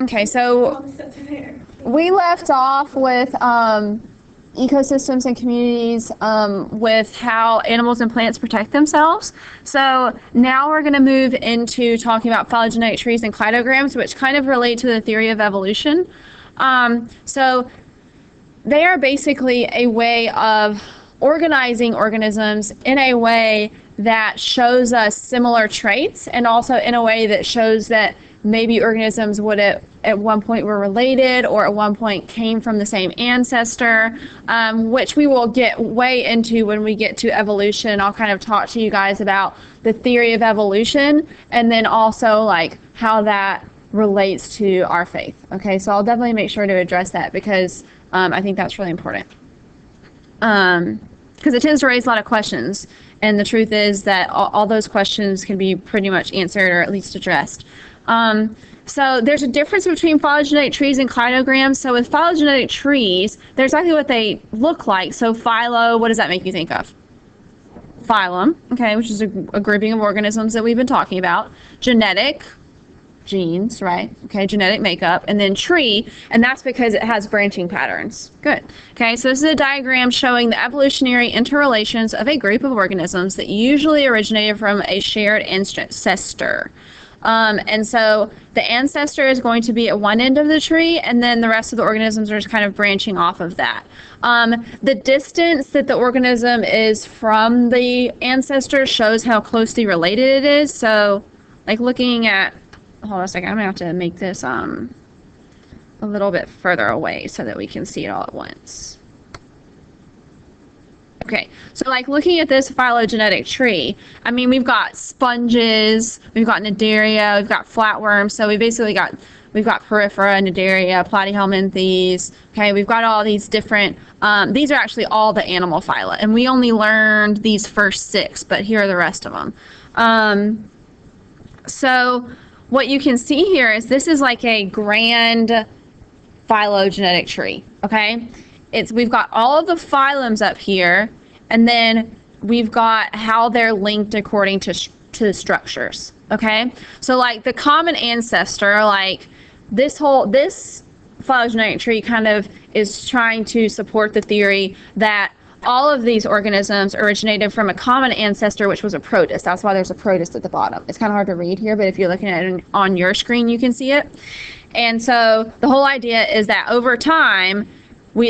Okay, so we left off with ecosystems and communities with how animals and plants protect themselves. So now we're going to move into talking about phylogenetic trees and cladograms, which kind of relate to the theory of evolution. So they are basically a way of organizing organisms in a way that shows us similar traits, and also in a way that shows that maybe organisms would at one point were related, or at one point came from the same ancestor, which we will get way into when we get to evolution. I'll kind of talk to you guys about the theory of evolution, and then also like how that relates to our faith. Okay, so I'll definitely make sure to address that, because I think that's really important. Because it tends to raise a lot of questions, and the truth is that all those questions can be pretty much answered, or at least addressed. So there's a difference between phylogenetic trees and cladograms. So with phylogenetic trees, they're exactly what they look like. So phylo, what does that make you think of? Phylum, okay, which is a grouping of organisms that we've been talking about. Genetic, genes, right? Okay, genetic makeup. And then tree, and that's because it has branching patterns. Good. Okay, so this is a diagram showing the evolutionary interrelations of a group of organisms that usually originated from a shared ancestor. And so the ancestor is going to be at one end of the tree, and then the rest of the organisms are just kind of branching off of that. The distance that the organism is from the ancestor shows how closely related it is. So like looking at, hold on a second, I'm gonna have to make this a little bit further away so that we can see it all at once. Okay, so like looking at this phylogenetic tree, I mean, we've got sponges, we've got Cnidaria, we've got flatworms, so we've got Porifera, Cnidaria, Platyhelminthes. Okay, we've got all these different, these are actually all the animal phyla, and we only learned these first 6, but here are the rest of them. So what you can see here is this is like a grand phylogenetic tree, okay? We've got all of the phylums up here, and then we've got how they're linked according to the structures, okay? So like the common ancestor, like this phylogenetic tree kind of is trying to support the theory that all of these organisms originated from a common ancestor, which was a protist. That's why there's a protist at the bottom. It's kind of hard to read here, but if you're looking at it on your screen, you can see it. And so the whole idea is that over time,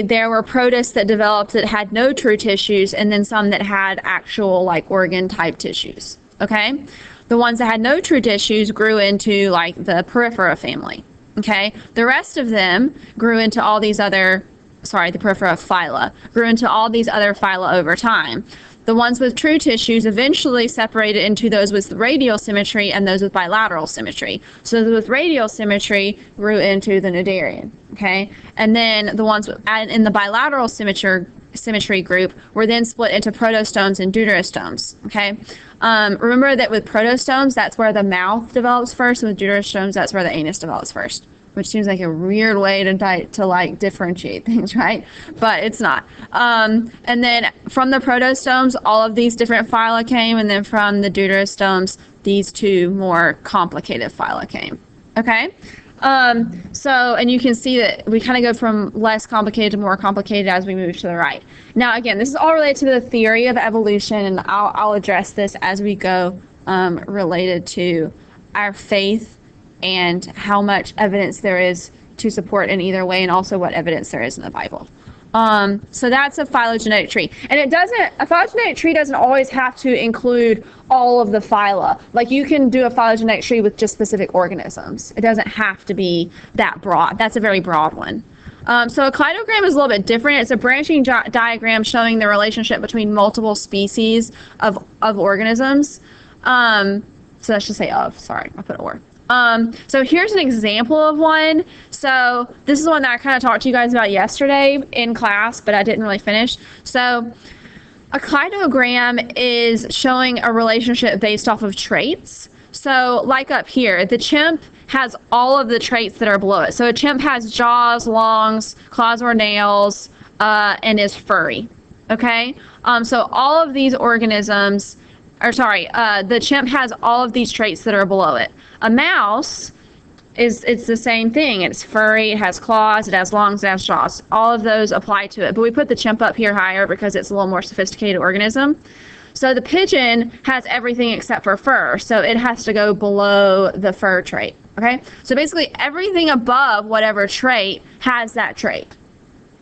there were protists that developed that had no true tissues, and then some that had actual like organ type tissues. Okay, the ones that had no true tissues grew into like the Porifera family. Okay, the rest of them grew into all these other, the Porifera phyla grew into all these other phyla over time. The ones with true tissues eventually separated into those with radial symmetry and those with bilateral symmetry. So those with radial symmetry grew into the Cnidarian, okay? And then the ones in the bilateral symmetry group were then split into protostomes and deuterostomes, okay? Remember that with protostomes, that's where the mouth develops first, and with deuterostomes, that's where the anus develops first, which seems like a weird way to like differentiate things, right? But it's not. And then from the protostomes, all of these different phyla came, and then from the deuterostomes, these 2 more complicated phyla came. Okay? So, and you can see that we kind of go from less complicated to more complicated as we move to the right. Now, again, this is all related to the theory of evolution, and I'll address this as we go, related to our faith and how much evidence there is to support in either way, and also what evidence there is in the Bible. So that's a phylogenetic tree. And a phylogenetic tree doesn't always have to include all of the phyla. Like you can do a phylogenetic tree with just specific organisms. It doesn't have to be that broad. That's a very broad one. So a cladogram is a little bit different. It's a branching diagram showing the relationship between multiple species of organisms. So let's just say sorry, I put a word. So here's an example of one. So this is one that I kind of talked to you guys about yesterday in class, but I didn't really finish. So a cladogram is showing a relationship based off of traits. So like up here, the chimp has all of the traits that are below it. So a chimp has jaws, lungs, claws or nails, and is furry. Okay? So all of these organisms, the chimp has all of these traits that are below it. A mouse it's the same thing. It's furry, it has claws, it has lungs, it has jaws. All of those apply to it. But we put the chimp up here higher because it's a little more sophisticated organism. So the pigeon has everything except for fur. So it has to go below the fur trait. Okay? So basically everything above whatever trait has that trait.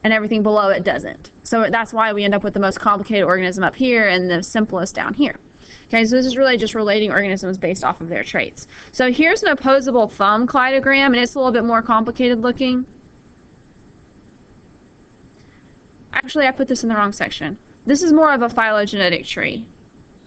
And everything below it doesn't. So that's why we end up with the most complicated organism up here and the simplest down here. Okay, so this is really just relating organisms based off of their traits. So here's an opposable thumb cladogram, and it's a little bit more complicated looking. Actually, I put this in the wrong section. This is more of a phylogenetic tree.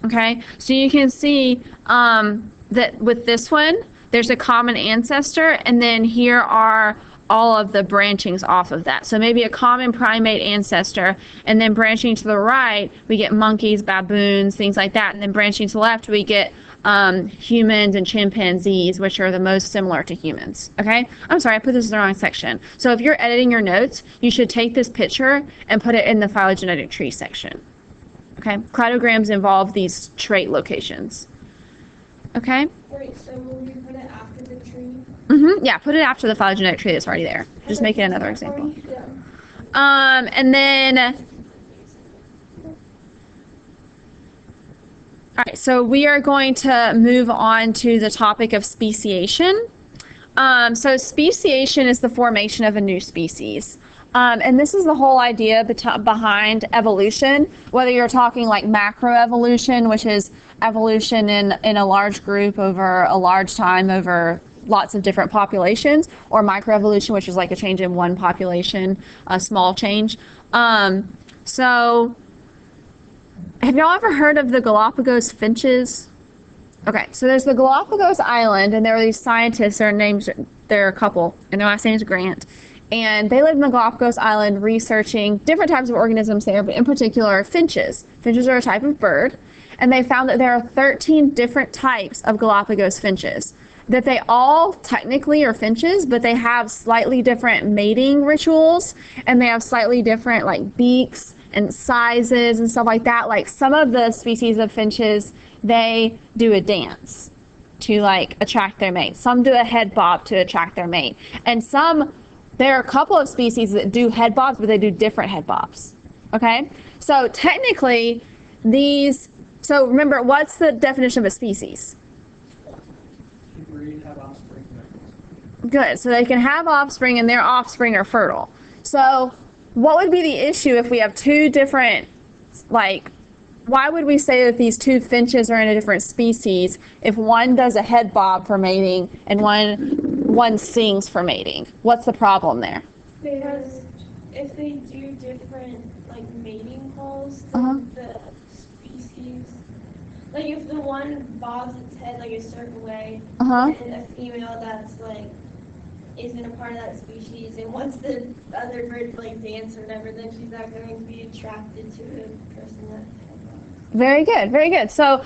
Okay, so you can see that with this one, there's a common ancestor, and then here are all of the branchings off of that. So maybe a common primate ancestor, and then branching to the right, we get monkeys, baboons, things like that. And then branching to the left, we get humans and chimpanzees, which are the most similar to humans. Okay? I'm sorry, I put this in the wrong section. So if you're editing your notes, you should take this picture and put it in the phylogenetic tree section. Okay? Cladograms involve these trait locations. Okay? Wait, so will you put it after the tree? Yeah, put it after the phylogenetic tree that's already there. Just make it another example. Yeah. And then, all right, so we are going to move on to the topic of speciation. So speciation is the formation of a new species. And this is the whole idea behind evolution, whether you're talking like macroevolution, which is evolution in a large group over a large time over lots of different populations, or microevolution, which is like a change in one population, a small change. So have y'all ever heard of the Galapagos finches? Okay, so there's the Galapagos Island, and there are these scientists, they're a couple, and their last name is Grant. And they lived in the Galapagos Island researching different types of organisms there, but in particular finches. Finches are a type of bird, and they found that there are 13 different types of Galapagos finches. That they all technically are finches, but they have slightly different mating rituals, and they have slightly different like beaks and sizes and stuff like that. Like some of the species of finches, they do a dance to like attract their mate. Some do a head bob to attract their mate. And there are a couple of species that do head bobs, but they do different head bobs. Okay? So technically so remember, what's the definition of a species? Have offspring. Good. So they can have offspring, and their offspring are fertile. So what would be the issue if we have two different, why would we say that these two finches are in a different species if one does a head bob for mating and one sings for mating? What's the problem there? Because if they do different mating calls, then the species, if the one bobs its head a certain way, and a female that's isn't a part of that species, and once the other bird dance or whatever, then she's not going to be attracted to the person that head bobs. Very good, very good. So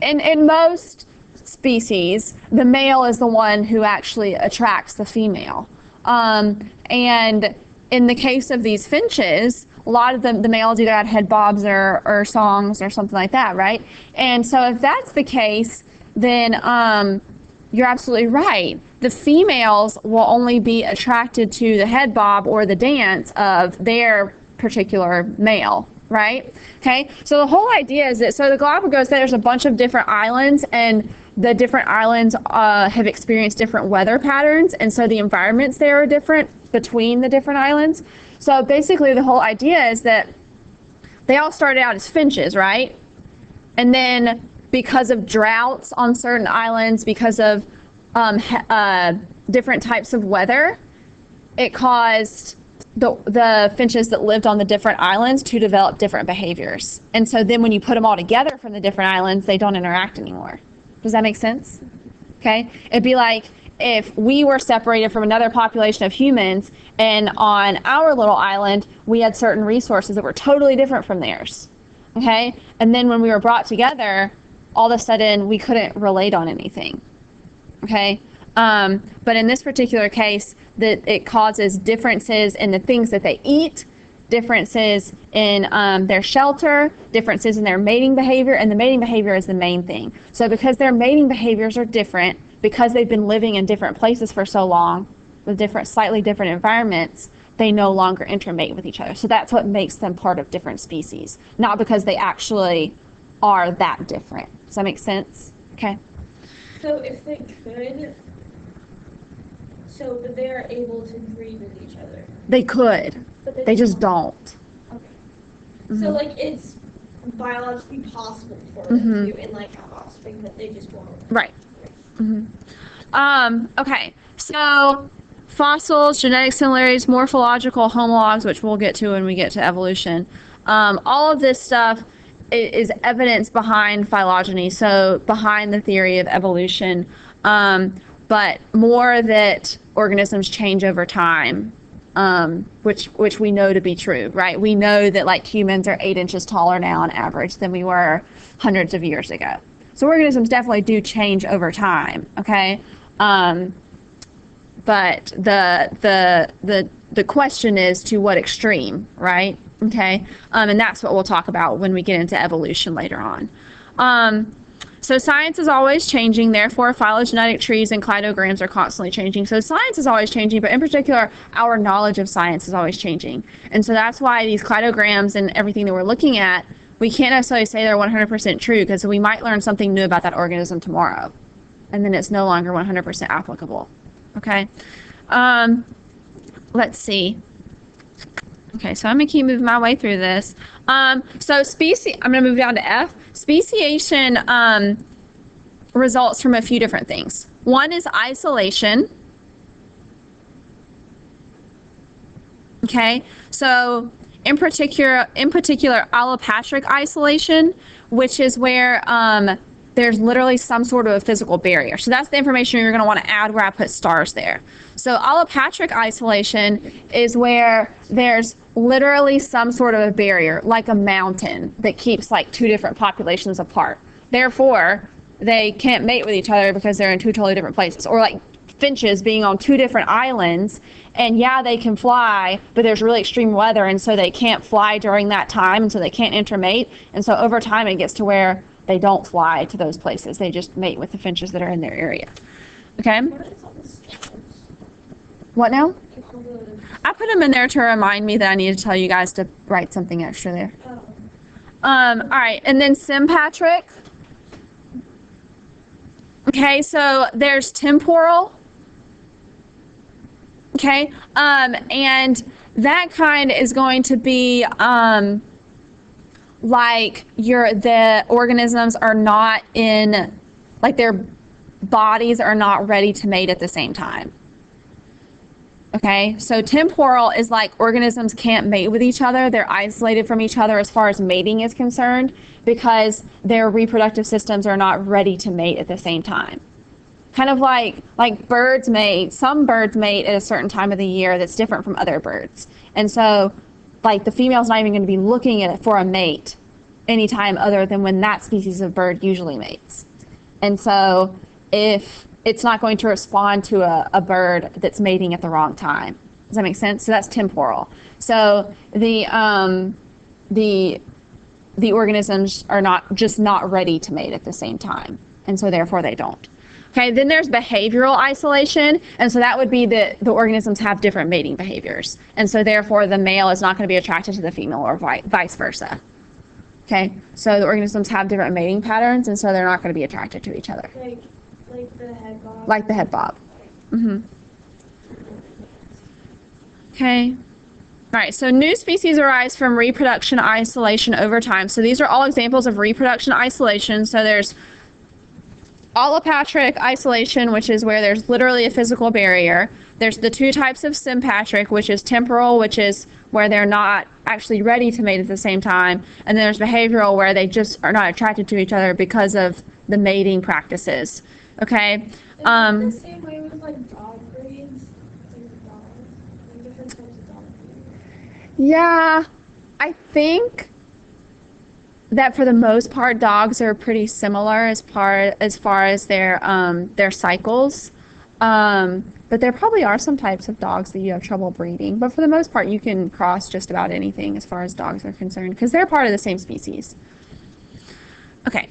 in most species, the male is the one who actually attracts the female. And in the case of these finches, a lot of the males either had head bobs or songs or something like that, right? And so if that's the case, then you're absolutely right. The females will only be attracted to the head bob or the dance of their particular male, right? Okay, so the whole idea is that, so the Galapagos, there's a bunch of different islands, and the different islands have experienced different weather patterns, and so the environments there are different between the different islands. So basically the whole idea is that they all started out as finches, right? And then because of droughts on certain islands, because of different types of weather, it caused the finches that lived on the different islands to develop different behaviors. And so then when you put them all together from the different islands, they don't interact anymore. Does that make sense? Okay? It'd be like if we were separated from another population of humans, and on our little island, we had certain resources that were totally different from theirs. Okay? And then when we were brought together, all of a sudden we couldn't relate on anything. Okay? But in this particular case, that it causes differences in the things that they eat, differences in their shelter, differences in their mating behavior, and the mating behavior is the main thing. So because their mating behaviors are different, because they've been living in different places for so long with slightly different environments, they no longer intermate with each other. So that's what makes them part of different species, not because they actually are that different. Does that make sense? Okay. So if they could, but they're able to breed with each other. They could. But they just don't. Okay. Mm-hmm. So it's biologically possible for them to and have offspring, but they just won't. Right. Mm-hmm. Okay. So fossils, genetic similarities, morphological homologs, which we'll get to when we get to evolution. All of this stuff is evidence behind phylogeny, so behind the theory of evolution, but more that organisms change over time, which we know to be true, right? We know that humans are 8 inches taller now on average than we were hundreds of years ago. So organisms definitely do change over time, okay? But the question is to what extreme, right? Okay, and that's what we'll talk about when we get into evolution later on. So science is always changing, therefore phylogenetic trees and cladograms are constantly changing. So science is always changing, but in particular, our knowledge of science is always changing. And so that's why these cladograms and everything that we're looking at, we can't necessarily say they're 100% true, because we might learn something new about that organism tomorrow, and then it's no longer 100% applicable. Okay, let's see. Okay, so I'm going to keep moving my way through this. So I'm going to move down to F. Speciation results from a few different things. One is isolation. Okay, so in particular allopatric isolation, which is where there's literally some sort of a physical barrier. So that's the information you're going to want to add where I put stars there. So allopatric isolation is where there's literally some sort of a barrier, like a mountain, that keeps 2 different populations apart. Therefore, they can't mate with each other because they're in 2 totally different places. Or like finches being on 2 different islands, and yeah, they can fly, but there's really extreme weather, and so they can't fly during that time, and so they can't intermate. And so over time, it gets to where they don't fly to those places. They just mate with the finches that are in their area. Okay? What now? I put them in there to remind me that I need to tell you guys to write something extra there. All right, and then sympatric. Okay, so there's temporal. Okay, and that kind is going to be the organisms are not in, their bodies are not ready to mate at the same time. Okay, so temporal is organisms can't mate with each other. They're isolated from each other as far as mating is concerned because their reproductive systems are not ready to mate at the same time. Kind of like birds mate. Some birds mate at a certain time of the year that's different from other birds. And so the female's not even going to be looking at it for a mate anytime other than when that species of bird usually mates. And so if it's not going to respond to a bird that's mating at the wrong time. Does that make sense? So that's temporal. So the organisms are not ready to mate at the same time, and so therefore they don't. Okay, then there's behavioral isolation, and so that would be the organisms have different mating behaviors, and so therefore the male is not going to be attracted to the female or vice versa. Okay, so the organisms have different mating patterns, and so they're not going to be attracted to each other. Like the head bob. Like the head bob. Mm-hmm. Okay. All right, so new species arise from reproduction isolation over time. So these are all examples of reproduction isolation. So there's allopatric isolation, which is where there's literally a physical barrier. There's the 2 types of sympatric, which is temporal, which is where they're not actually ready to mate at the same time. And then there's behavioral, where they just are not attracted to each other because of the mating practices. Okay. Is it the same way with dog breeds? Different types of dog breeds? Yeah, I think that for the most part, dogs are pretty similar as far as their cycles. But there probably are some types of dogs that you have trouble breeding. But for the most part, you can cross just about anything as far as dogs are concerned because they're part of the same species. Okay.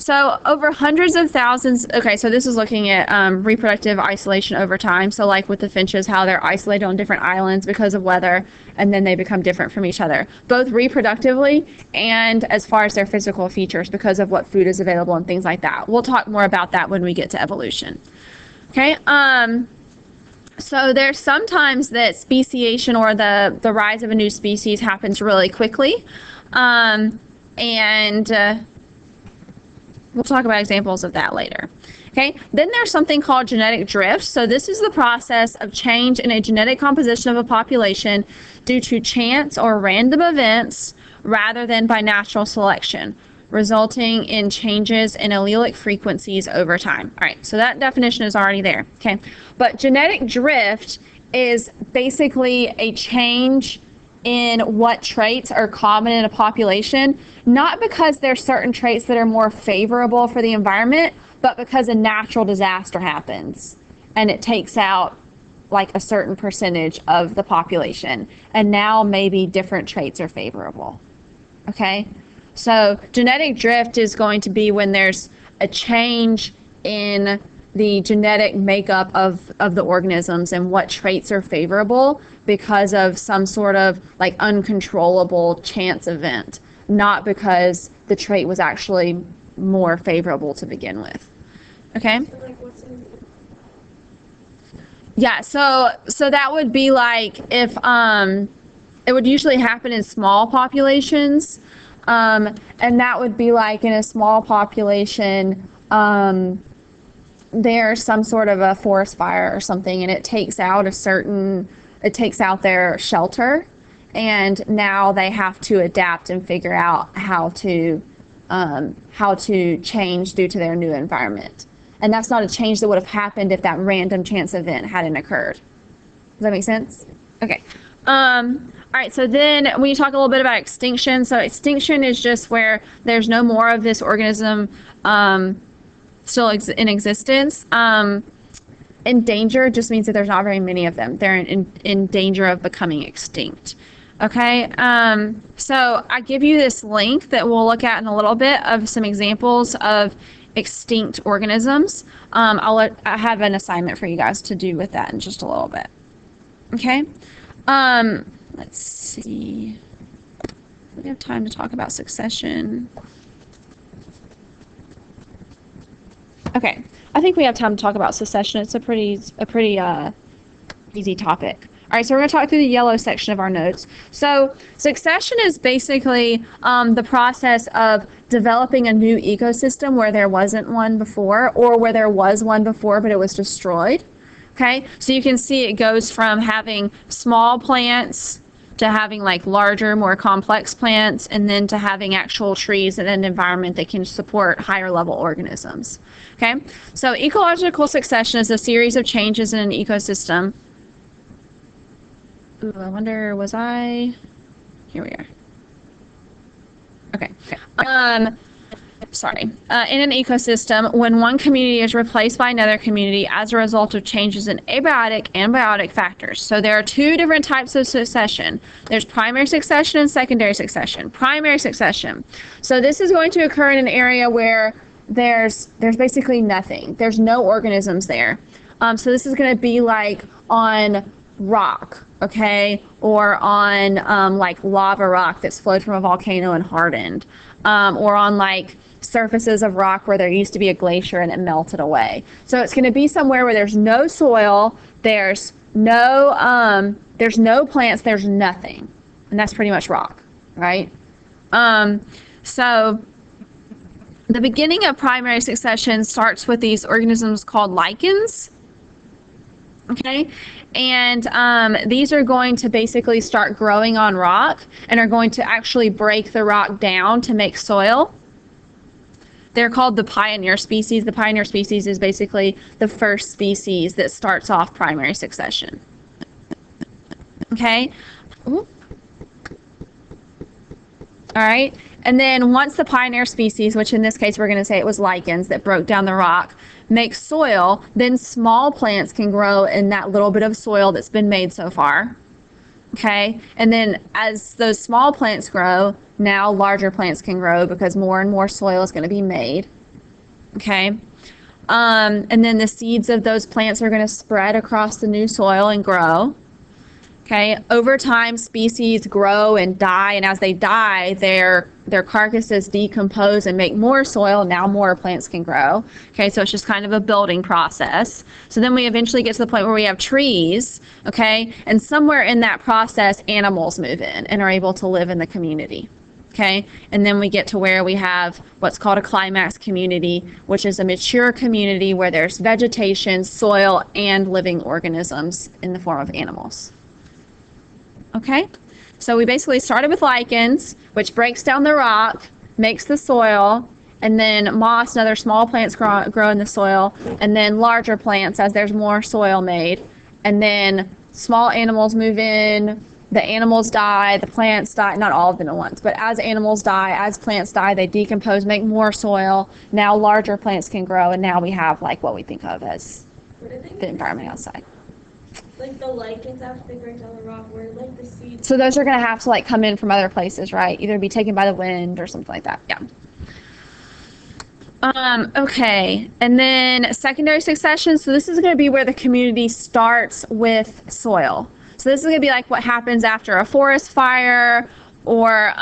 So over hundreds of thousands. Okay, so this is looking at reproductive isolation over time. So like with the finches, how they're isolated on different islands because of weather, and then they become different from each other, both reproductively and as far as their physical features because of what food is available and things like that. We'll talk more about that when we get to evolution. Okay. So there's sometimes that speciation or the rise of a new species happens really quickly, and we'll talk about examples of that later. Okay, then there's something called genetic drift. So this is the process of change in a genetic composition of a population due to chance or random events rather than by natural selection, resulting in changes in allelic frequencies over time. All right, so that definition is already there. Okay, but genetic drift is basically a change in what traits are common in a population, not because there's certain traits that are more favorable for the environment, but because a natural disaster happens and it takes out like a certain percentage of the population, and now maybe different traits are favorable. Okay, so genetic drift is going to be when there's a change in the genetic makeup of the organisms and what traits are favorable because of some sort of like uncontrollable chance event, not because the trait was actually more favorable to begin with. Okay? So, like, what's in Yeah, so that would be like if it would usually happen in small populations, and that would be like in a small population, there's some sort of a forest fire or something, and it takes out their shelter, and now they have to adapt and figure out how to change due to their new environment. And that's not a change that would have happened if that random chance event hadn't occurred. Does that make sense? Okay. All right, so then we talk a little bit about extinction. So extinction is just where there's no more of this organism still in existence. Endangered just means that there's not very many of them. They're in danger of becoming extinct. Okay, so I give you this link that we'll look at in a little bit of some examples of extinct organisms. I have an assignment for you guys to do with that in just a little bit. Okay, let's see. We have time to talk about succession. Okay, I think we have time to talk about succession. It's a pretty easy topic. All right, so we're going to talk through the yellow section of our notes. So succession is basically the process of developing a new ecosystem where there wasn't one before, or where there was one before but it was destroyed. Okay, so you can see it goes from having small plants to having like larger, more complex plants, and then to having actual trees and an environment that can support higher level organisms. Okay, so ecological succession is a series of changes in an ecosystem. Ooh, I wonder, here we are. Okay. Sorry. In an ecosystem, when one community is replaced by another community as a result of changes in abiotic and biotic factors. So there are two different types of succession. There's primary succession and secondary succession. Primary succession. So this is going to occur in an area where there's basically nothing. There's no organisms there. So this is going to be like on rock, okay, or on like lava rock that's flowed from a volcano and hardened, or on like surfaces of rock where there used to be a glacier and it melted away. So it's going to be somewhere where there's no soil, there's no plants, there's nothing, and that's pretty much rock, right? So the beginning of primary succession starts with these organisms called lichens. Okay, and these are going to basically start growing on rock and are going to actually break the rock down to make soil. They're called the pioneer species. The pioneer species is basically the first species that starts off primary succession. Okay. Ooh. All right, and then once the pioneer species, which in this case we're going to say it was lichens that broke down the rock, make soil, then small plants can grow in that little bit of soil that's been made so far. Okay, and then as those small plants grow, now larger plants can grow because more and more soil is going to be made. Okay, and then the seeds of those plants are going to spread across the new soil and grow. Okay, over time, species grow and die, and as they die, their carcasses decompose and make more soil. Now more plants can grow. Okay, so it's just kind of a building process. So then we eventually get to the point where we have trees. Okay, and somewhere in that process, animals move in and are able to live in the community. Okay, and then we get to where we have what's called a climax community, which is a mature community where there's vegetation, soil, and living organisms in the form of animals. Okay, so we basically started with lichens, which breaks down the rock, makes the soil, and then moss and other small plants grow in the soil, and then larger plants as there's more soil made, and then small animals move in, the animals die, the plants die, not all of them at once, but as animals die, as plants die, they decompose, make more soil. Now larger plants can grow, and now we have like what we think of as the environment outside. Like the lichens after they break down the rock, where like the seeds. So those are going to have to like come in from other places, right? Either be taken by the wind or something like that. Yeah. Okay, and then secondary succession. So this is going to be where the community starts with soil. So this is going to be like what happens after a forest fire or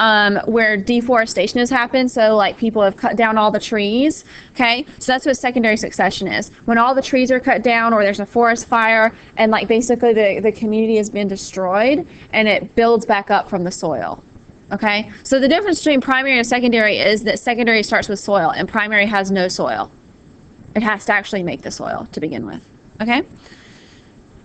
where deforestation has happened. So like people have cut down all the trees. Okay, so that's what secondary succession is. When all the trees are cut down or there's a forest fire and like basically the community has been destroyed and it builds back up from the soil. Okay, so the difference between primary and secondary is that secondary starts with soil and primary has no soil. It has to actually make the soil to begin with. Okay.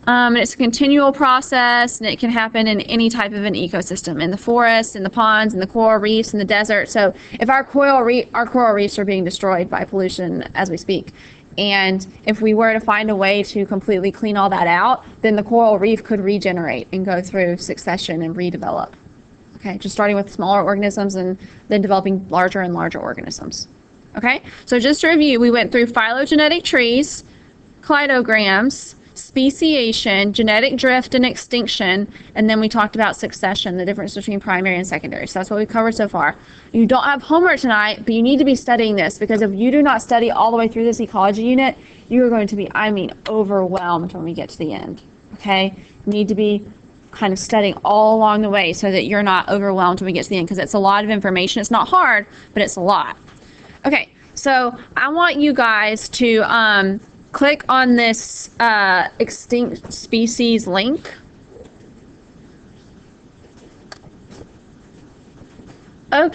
And it's a continual process, and it can happen in any type of an ecosystem, in the forest, in the ponds, in the coral reefs, in the desert. So if our coral reefs are being destroyed by pollution as we speak, and if we were to find a way to completely clean all that out, then the coral reef could regenerate and go through succession and redevelop. Okay, just starting with smaller organisms and then developing larger and larger organisms. Okay, so just to review, we went through phylogenetic trees, cladograms, speciation, genetic drift and extinction, and then we talked about succession, the difference between primary and secondary. So that's what we've covered so far. You don't have homework tonight, but you need to be studying this because if you do not study all the way through this ecology unit, you are going to be, overwhelmed when we get to the end. Okay? You need to be kind of studying all along the way so that you're not overwhelmed when we get to the end because it's a lot of information. It's not hard, but it's a lot. Okay, so I want you guys to click on this extinct species link. Okay.